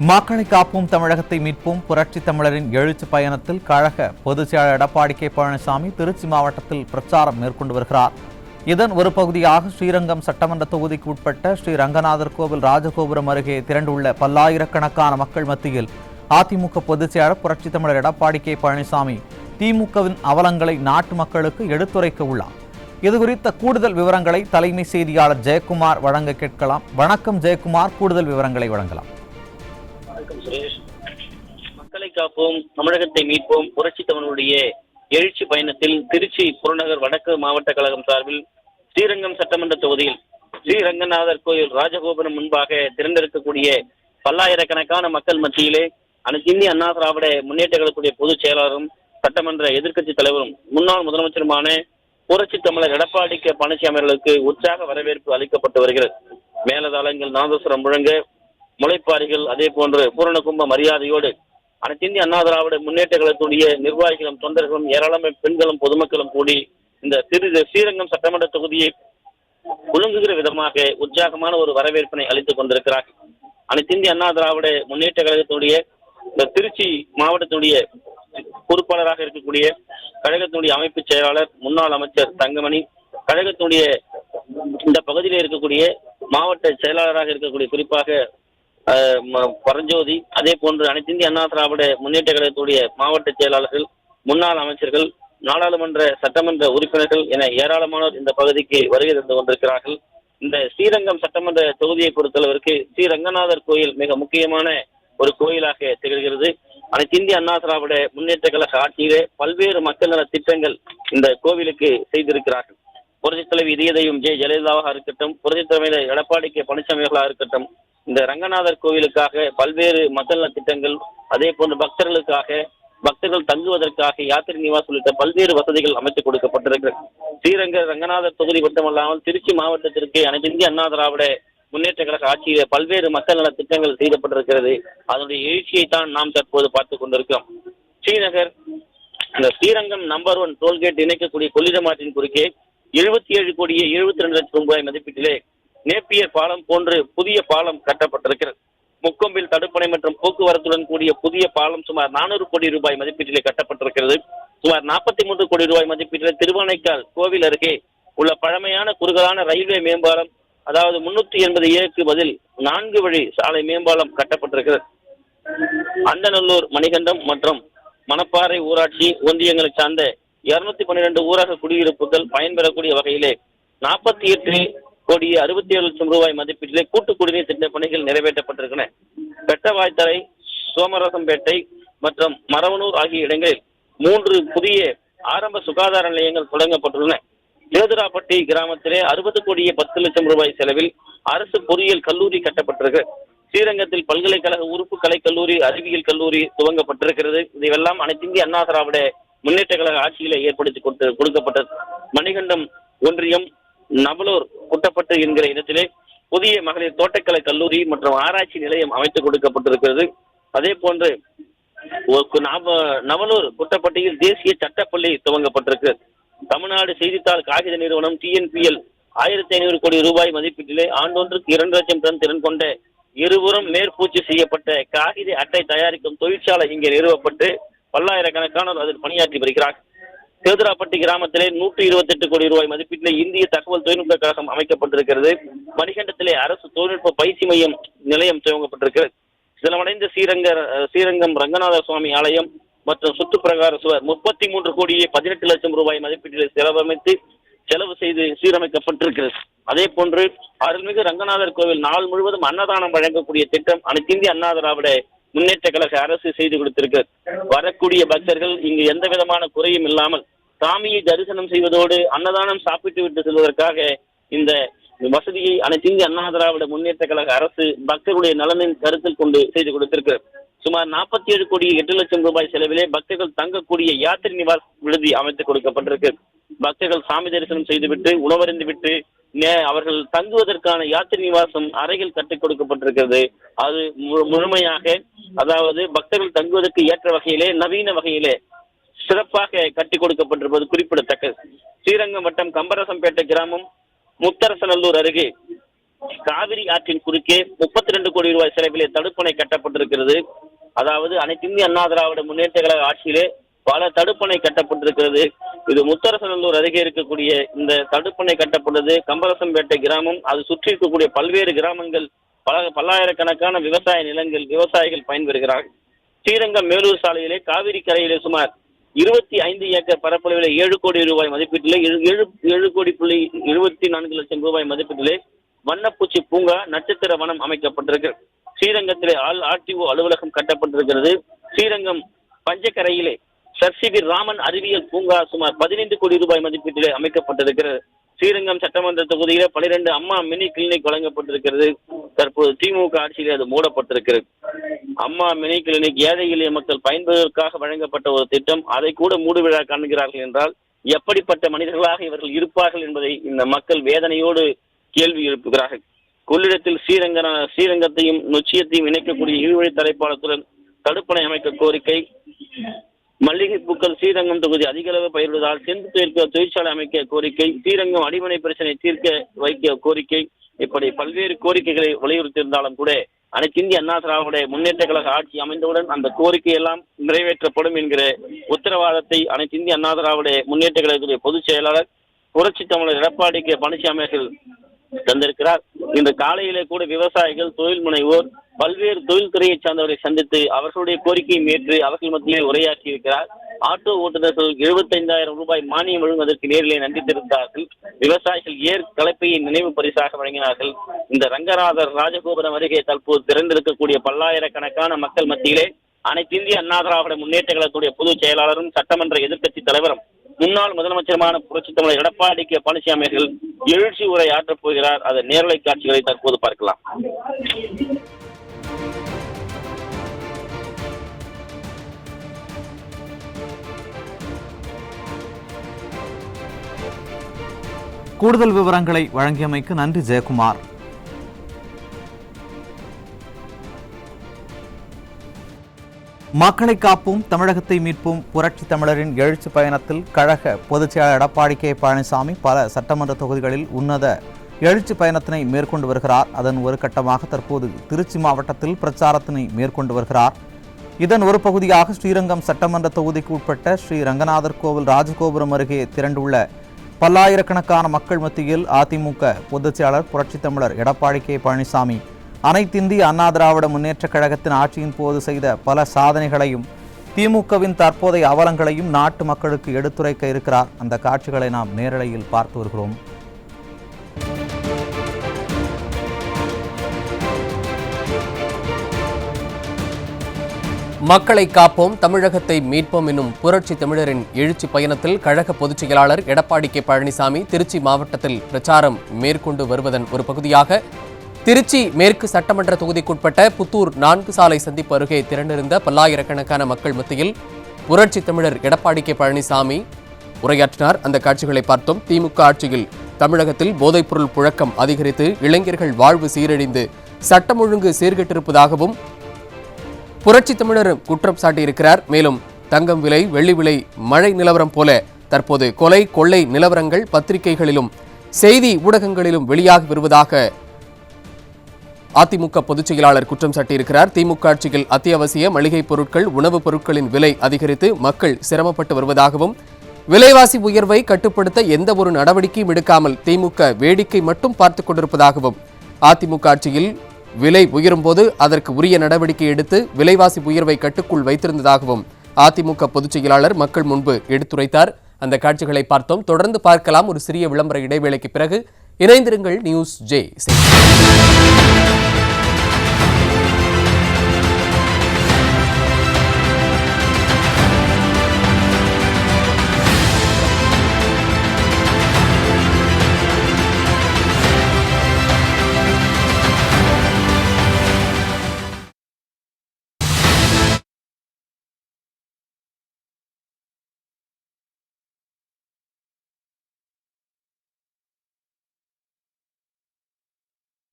மக்களை காப்போம், தமிழகத்தை மீட்போம் புரட்சி தமிழரின் எழுச்சி பயணத்தில் கழக பொதுச் செயலாளர் எடப்பாடி கே பழனிசாமி திருச்சி மாவட்டத்தில் பிரச்சாரம் மேற்கொண்டு வருகிறார். இதன் ஒரு பகுதியாக ஸ்ரீரங்கம் சட்டமன்ற தொகுதிக்கு உட்பட்ட ஸ்ரீ ரங்கநாதர் கோவில் ராஜகோபுரம் அருகே திரண்டுள்ள பல்லாயிரக்கணக்கான மக்கள் மத்தியில் அதிமுக பொதுச் செயலாளர் புரட்சி தமிழர் எடப்பாடி கே பழனிசாமி திமுகவின் அவலங்களை நாட்டு மக்களுக்கு எடுத்துரைக்க உள்ளார். இதுகுறித்த கூடுதல் விவரங்களை தலைமை செய்தியாளர் ஜெயக்குமார் வழங்க கேட்கலாம். வணக்கம் ஜெயக்குமார், கூடுதல் விவரங்களை வழங்கலாம். மக்களை காப்போம், தமிழகத்தை மீட்போம் புரட்சி தமிழருடைய எழுச்சி பயணத்தில் திருச்சி புறநகர் வடக்கு மாவட்ட கழகம் சார்பில் ஸ்ரீரங்கம் சட்டமன்ற தொகுதியில் ஸ்ரீ ரங்கநாதர் கோயில் ராஜகோபுரம் முன்பாக திரண்டிருக்கக்கூடிய பல்லாயிரக்கணக்கான மக்கள் மத்தியிலே அனைத்து இந்திய அண்ணா திராவிட முன்னேற்ற கழகத்துடைய பொதுச் செயலாளரும் சட்டமன்ற எதிர்க்கட்சி தலைவரும் முன்னாள் முதலமைச்சருமான புரட்சி தமிழர் எடப்பாடி கே பழனிசாமி அவர்களுக்கு உற்சாக வரவேற்பு அளிக்கப்பட்டு வருகிறது. மேலதாளங்கள் நாதசுரம் முழங்க, முளைப்பாரிகள் அதே போன்று பூரண கும்ப மரியாதையோடு அனைத்து இந்திய அண்ணா திராவிட முன்னேற்ற கழகத்துடைய நிர்வாகிகளும் தொண்டர்களும் ஏராளமான பெண்களும் பொதுமக்களும் கூடி இந்த ஸ்ரீரங்கம் சட்டமன்ற தொகுதியை ஒழுங்குகிற விதமாக உற்சாகமான ஒரு வரவேற்பினை அளித்துக் கொண்டிருக்கிறார்கள். அனைத்து இந்திய அண்ணா திராவிட முன்னேற்ற கழகத்துடைய இந்த திருச்சி மாவட்டத்துடைய பொறுப்பாளராக இருக்கக்கூடிய கழகத்தினுடைய அமைப்பு செயலாளர் முன்னாள் அமைச்சர் தங்கமணி, கழகத்தினுடைய இந்த பகுதியில் இருக்கக்கூடிய மாவட்ட செயலாளராக இருக்கக்கூடிய குறிப்பாக பரஞ்சோதி, அதே போன்று அனைத்து இந்திய அண்ணா திராவிட முன்னேற்ற கழகத்துடைய மாவட்ட செயலாளர்கள், முன்னாள் அமைச்சர்கள், நாடாளுமன்ற சட்டமன்ற உறுப்பினர்கள் என ஏராளமானோர் இந்த பகுதிக்கு வருகை தந்து கொண்டிருக்கிறார்கள். இந்த ஸ்ரீரங்கம் சட்டமன்ற தொகுதியை பொறுத்தளவிற்கு ஸ்ரீ ரங்கநாதர் கோயில் மிக முக்கியமான ஒரு கோயிலாக திகழ்கிறது. அனைத்து இந்திய அண்ணா திராவிட முன்னேற்ற கழக ஆட்சியிலே பல்வேறு மக்கள் நல திட்டங்கள் இந்த கோவிலுக்கு செய்திருக்கிறார்கள். புரட்சித் தலைவி இதயதையும் ஜெயலலிதாவாக இருக்கட்டும், புரட்சித் தலைவர் எடப்பாடி கே பழனிசாமிகளாக இருக்கட்டும், இந்த ரங்கநாதர் கோவிலுக்காக பல்வேறு மக்கள் நல திட்டங்கள், அதே போன்று பக்தர்கள் தங்குவதற்காக யாத்திரை நிவாஸ் உள்ளிட்ட பல்வேறு வசதிகள் அமைத்துக் கொடுக்கப்பட்டிருக்கிறது. ஸ்ரீரங்க ரங்கநாதர் தொகுதி மட்டுமல்லாமல் திருச்சி மாவட்டத்திற்கு அனைத்து இந்திய அண்ணா திராவிட முன்னேற்ற கழக ஆட்சியில பல்வேறு மக்கள் நல திட்டங்கள் செய்யப்பட்டிருக்கிறது. அதனுடைய எழுச்சியை தான் நாம் தற்போது பார்த்துக் கொண்டிருக்கிறோம். இந்த ஸ்ரீரங்கம் நம்பர் 1 டோல்கேட் இணைக்கக்கூடிய கொள்ளிடமாற்றின் குறுக்கே 77 கோடியே 72 லட்சம் ரூபாய் மதிப்பீட்டிலே நேப்பியர் பாலம் போன்று புதிய பாலம் கட்டப்பட்டிருக்கிறது. முக்கொம்பில் தடுப்பணை மற்றும் போக்குவரத்துடன் கூடிய புதிய பாலம் சுமார் 400 கோடி ரூபாய் மதிப்பீட்டிலே கட்டப்பட்டிருக்கிறது. சுமார் 43 கோடி ரூபாய் மதிப்பீட்டிலே திருவானைக்கால் கோவில் அருகே உள்ள பழமையான குறுகலான ரயில்வே மேம்பாலம், அதாவது 380 ஏக்கு பதில் 4 வழி சாலை மேம்பாலம் கட்டப்பட்டிருக்கிறது. அண்டநல்லூர், மணிகண்டம் மற்றும் மணப்பாறை ஊராட்சி ஒன்றியங்களை சார்ந்த 212 ஊரக குடியிருப்புகள் பயன்பெறக்கூடிய வகையிலே 48 கோடியே 67 லட்சம் ரூபாய் மதிப்பீட்டிலே கூட்டு குடிநீர் திட்ட பணிகள் நிறைவேற்றப்பட்டிருக்கின்றன. பெட்டவாய்த்தரை, சோமரசம்பேட்டை மற்றும் மரவனூர் ஆகிய இடங்களில் 3 புதிய ஆரம்ப சுகாதார நிலையங்கள் தொடங்கப்பட்டுள்ளன. சேதுராப்பட்டி கிராமத்திலே 60 கோடியே 10 லட்சம் ரூபாய் செலவில் அரசு பொறியியல் கல்லூரி கட்டப்பட்டிருக்கு. ஸ்ரீரங்கத்தில் பல்கலைக்கழக உறுப்பு கலைக்கல்லூரி, அறிவியல் கல்லூரி துவங்கப்பட்டிருக்கிறது. இதையெல்லாம் அனைத்து இந்திய அண்ணா திராவிட முன்னேற்ற கழக ஆட்சியில ஏற்படுத்தி கொடுக்கப்பட்டது. மணிகண்டம் ஒன்றியம் நவலூர் குட்டப்பட்டு என்கிற இடத்திலே புதிய மகளிர் தோட்டக்கலை கல்லூரி மற்றும் ஆராய்ச்சி நிலையம் அமைத்துக் கொடுக்கப்பட்டிருக்கிறது. அதே போன்று நவலூர் குட்டப்பட்டியில் தேசிய சட்டப்பள்ளி துவங்கப்பட்டிருக்கு. தமிழ்நாடு செய்தித்தாள் காகித நிறுவனம் TNPL 1500 கோடி ரூபாய் மதிப்பீட்டிலே ஆண்டொன்றுக்கு 2 லட்சம் டன் திறன் கொண்ட இருபுறம் மேற்பூச்சி செய்யப்பட்ட காகித அட்டை தயாரிக்கும் தொழிற்சாலை இங்கே நிறுவப்பட்டு பல்லாயிரக்கணக்கானோர் அதில் பணியாற்றி வருகிறார். சேதுராப்பட்டி கிராமத்திலே 128 கோடி ரூபாய் மதிப்பீட்டிலே இந்திய தகவல் தொழில்நுட்ப கழகம் அமைக்கப்பட்டிருக்கிறது. மணிகண்டத்திலே அரசு தொழில்நுட்ப பயிற்சி மையம் நிலையம் துவங்கப்பட்டிருக்கிறது. சிலமடைந்த ஸ்ரீரங்கம் ரங்கநாத சுவாமி ஆலயம் மற்றும் சுற்றுப்பிரகார சுவர் 33 கோடியே 18 லட்சம் ரூபாய் மதிப்பீட்டில் செலவு செய்து சீரமைக்கப்பட்டிருக்கிறது. அதே போன்று அருள்மிகு ரங்கநாதர் கோவில் நாள் முழுவதும் அன்னதானம் வழங்கக்கூடிய திட்டம் அனைத்து இந்திய அண்ணா திராவிட முன்னேற்ற கழக அரசு செய்து கொடுத்திருக்கிறது. வரக்கூடிய பக்தர்கள் இங்கு எந்த விதமான குறையும் இல்லாமல் சாமியை தரிசனம் செய்வதோடு அன்னதானம் சாப்பிட்டு விட்டு செல்வதற்காக இந்த வசதியை அனைத்து இந்திய அண்ணா திராவிட முன்னேற்ற கழக அரசு பக்தர்களுடைய நலனின் கருத்தில் கொண்டு செய்து கொடுத்திருக்கிறது. சுமார் 47 கோடியே 8 லட்சம் ரூபாய் செலவிலே பக்தர்கள் தங்கக்கூடிய யாத்திரை நிவாஸ் விடுதி அமைத்துக் கொடுக்கப்பட்டிருக்கு. பக்தர்கள் சாமி தரிசனம் செய்துவிட்டு உணவருந்து விட்டு அவர்கள் தங்குவதற்கான யாத்திரை நிவாசம் அறைகள் கட்டிக் கொடுக்கப்பட்டிருக்கிறது. அது முழுமையாக, அதாவது பக்தர்கள் தங்குவதற்கு ஏற்ற வகையிலே நவீன வகையிலே சிறப்பாக கட்டிக் கொடுக்கப்பட்டிருப்பது குறிப்பிடத்தக்கது. ஸ்ரீரங்கம் வட்டம் கம்பரசம்பேட்டை கிராமம் முத்தரசநல்லூர் அருகே காவிரி ஆற்றின் குறுக்கே 32 கோடி ரூபாய் செலவிலே தடுப்பணை கட்டப்பட்டிருக்கிறது. அதாவது அனைத்து இந்திய அண்ணா திராவிட முன்னேற்ற கழக ஆட்சியிலே பல தடுப்பணை கட்டப்பட்டிருக்கிறது. இது முத்தரசநல்லூர் அருகே இருக்கக்கூடிய இந்த தடுப்பணை கட்டப்பட்டது கம்பரசம்பேட்டை கிராமம், அது சுற்றி இருக்கக்கூடிய பல்வேறு கிராமங்கள், பல்லாயிரக்கணக்கான விவசாய நிலங்கள், விவசாயிகள் பயன்பெறுகிறார்கள். ஸ்ரீரங்கம் மேலூர் சாலையிலே காவிரி கரையிலே சுமார் 25 ஏக்கர் பரப்பளவிலே 7 கோடி ரூபாய் மதிப்பீட்டிலே 7,74,00,000 ரூபாய் மதிப்பீட்டிலே வண்ணப்பூச்சி பூங்கா, நட்சத்திர வனம் அமைக்கப்பட்டிருக்கு. ஸ்ரீரங்கத்திலே ஆர்டிஓ அலுவலகம் கட்டப்பட்டிருக்கிறது. ஸ்ரீரங்கம் பஞ்சக்கரையிலே சர்சிபி ராமன் அறிவியல் பூங்கா சுமார் 15 கோடி ரூபாய் மதிப்பீட்டிலே அமைக்கப்பட்டிருக்கிறது. ஸ்ரீரங்கம் சட்டமன்ற தொகுதியிலே 12 அம்மா மினி கிளினிக் வழங்கப்பட்டிருக்கிறது. தற்போது திமுக ஆட்சியிலே அது மூடப்பட்டிருக்கிறது. அம்மா மினி கிளினிக் ஏழை எளிய மக்கள் பயன்பெறுவதற்காக வழங்கப்பட்ட ஒரு திட்டம். அதை கூட மூடுவிழா காண்கிறார்கள் என்றால் எப்படிப்பட்ட மனிதர்களாக இவர்கள் இருப்பார்கள் என்பதை இந்த மக்கள் வேதனையோடு கேள்வி எழுப்புகிறார்கள். கொள்ளிடத்தில் ஸ்ரீரங்கத்தையும் நொச்சியத்தையும் இணைக்கக்கூடிய இருவழி தரைப்பாலத்துடன் தடுப்பணை அமைக்க கோரிக்கை. மல்லிகை பூக்கள் ஸ்ரீரங்கம் தொகுதி அதிக அளவு பயிரிடுவதால் செந்து தொழிற்சாலை அமைக்க கோரிக்கை. ஸ்ரீரங்கம் அடிமனை பிரச்சனை தீர்க்க வைக்க கோரிக்கை. இப்படி பல்வேறு கோரிக்கைகளை வலியுறுத்தியிருந்தாலும் கூட அனைத்து இந்திய அண்ணா திராவிட முன்னேற்ற கழக ஆட்சி அமைந்தவுடன் அந்த கோரிக்கை எல்லாம் நிறைவேற்றப்படும் என்கிற உத்தரவாதத்தை அனைத்து இந்திய அண்ணா திராவிட முன்னேற்ற கழகத்துடைய பொதுச் செயலாளர் புரட்சி தமிழர் எடப்பாடி கே பழனிசாமி அவர்கள் தந்திருக்கிறார். இன்று காலையிலே கூட விவசாயிகள், தொழில் முனைவோர், பல்வேறு தொழில்துறையை சார்ந்தவரை சந்தித்து அவர்களுடைய கோரிக்கையை ஏற்று அவர்கள் மத்தியிலே உரையாற்றி இருக்கிறார். ஆட்டோ ஓட்டுநர்கள் 75,000 ரூபாய் மானியம் வழங்குவதற்கு நேரிலே நன்றி தெரிவித்தார்கள். விவசாயிகள் ஏர் கலப்பையை நினைவு பரிசாக வழங்கினார்கள். இந்த ரங்கநாதர் ராஜகோபுரம் அருகே தற்போது திறந்திருக்கக்கூடிய பல்லாயிரக்கணக்கான மக்கள் மத்தியிலே அனைத்து இந்திய அண்ணா திராவிட முன்னேற்ற கழகத்துடைய பொதுச் செயலாளரும் சட்டமன்ற எதிர்க்கட்சி தலைவரும் முன்னாள் முதலமைச்சருமான புரட்சி தமிழர் எடப்பாடி கே பழனிசாமி அவர்கள் எழுச்சி உரை ஆற்றப் போகிறார். அதன் நேரலை காட்சிகளை தற்போது பார்க்கலாம். கூடுதல் விவரங்களை வழங்கியமைக்கு நன்றி ஜெயக்குமார். மக்களை காப்போம், தமிழகத்தை மீட்போம் புரட்சி தமிழரின் எழுச்சி பயணத்தில் கழக பொதுச் செயலாளர் எடப்பாடி கே பழனிசாமி பல சட்டமன்ற தொகுதிகளில் உன்னத எழுச்சி பயணத்தினை மேற்கொண்டு வருகிறார். அதன் ஒரு கட்டமாக தற்போது திருச்சி மாவட்டத்தில் பிரச்சாரத்தினை மேற்கொண்டு வருகிறார். இதன் ஒரு பகுதியாக ஸ்ரீரங்கம் சட்டமன்ற தொகுதிக்கு உட்பட்ட ஸ்ரீ ரங்கநாதர் கோவில் ராஜகோபுரம் அருகே திரண்டுள்ள பல்லாயிரக்கணக்கான மக்கள் மத்தியில் அதிமுக பொதுச் செயலாளர் புரட்சி தமிழர் எடப்பாடி கே பழனிசாமி அனைத்திந்திய அண்ணா திராவிட முன்னேற்ற கழகத்தின் ஆட்சியின் போது செய்த பல சாதனைகளையும் திமுகவின் தற்போதைய அவலங்களையும் நாட்டு மக்களுக்கு எடுத்துரைக்க இருக்கிறார். அந்த காட்சிகளை நாம் நேரலையில் பார்த்து வருகிறோம். மக்களை காப்போம், தமிழகத்தை மீட்போம் என்னும் புரட்சி தமிழரின் எழுச்சி பயணத்தில் கழக பொதுச் செயலாளர் எடப்பாடி கே பழனிசாமி திருச்சி மாவட்டத்தில் பிரச்சாரம் மேற்கொண்டு வருவதன் ஒரு பகுதியாக திருச்சி மேற்கு சட்டமன்ற தொகுதிக்குட்பட்ட புத்தூர் 4 சாலை சந்திப்பு அருகே திரண்டிருந்த பல்லாயிரக்கணக்கான மக்கள் மத்தியில் புரட்சி தமிழர் எடப்பாடி கே பழனிசாமி உரையாற்றினார். அந்த காட்சிகளை பார்த்தோம். திமுக ஆட்சியில் தமிழகத்தில் போதைப்பொருள் புழக்கம் அதிகரித்து இளைஞர்கள் வாழ்வு சீரழிந்து சட்டம் ஒழுங்கு சீர்கெட்டிருப்பதாகவும் புரட்சி தமிழர் குற்றம் சாட்டியிருக்கிறார். மேலும் தங்கம் விலை, வெள்ளி விலை, மழை நிலவரம் போல தற்போது கொலை, கொள்ளை நிலவரங்கள் பத்திரிகைகளிலும் செய்தி ஊடகங்களிலும் வெளியாகி வருவதாக அதிமுக பொதுச் செயலாளர் குற்றம் சாட்டியிருக்கிறார். திமுக ஆட்சியில் அத்தியாவசிய மளிகை பொருட்கள், உணவுப் பொருட்களின் விலை அதிகரித்து மக்கள் சிரமப்பட்டு வருவதாகவும் விலைவாசி உயர்வை கட்டுப்படுத்த எந்த ஒரு நடவடிக்கையும் எடுக்காமல் திமுக வேடிக்கை மட்டும் பார்த்துக் கொண்டிருப்பதாகவும் அதிமுக ஆட்சியில் விலை உயரும் போது அதற்கு உரிய நடவடிக்கை எடுத்து விலைவாசி உயர்வை கட்டுக்குள் வைத்திருந்ததாகவும் அதிமுக பொதுச் செயலாளர் மக்கள் முன்பு எடுத்துரைத்தார். அந்த காட்சிகளை பார்த்தோம். தொடர்ந்து பார்க்கலாம். ஒரு சிறிய விளம்பர இடைவேளைக்கு பிறகு இணைந்திருங்கள். News J.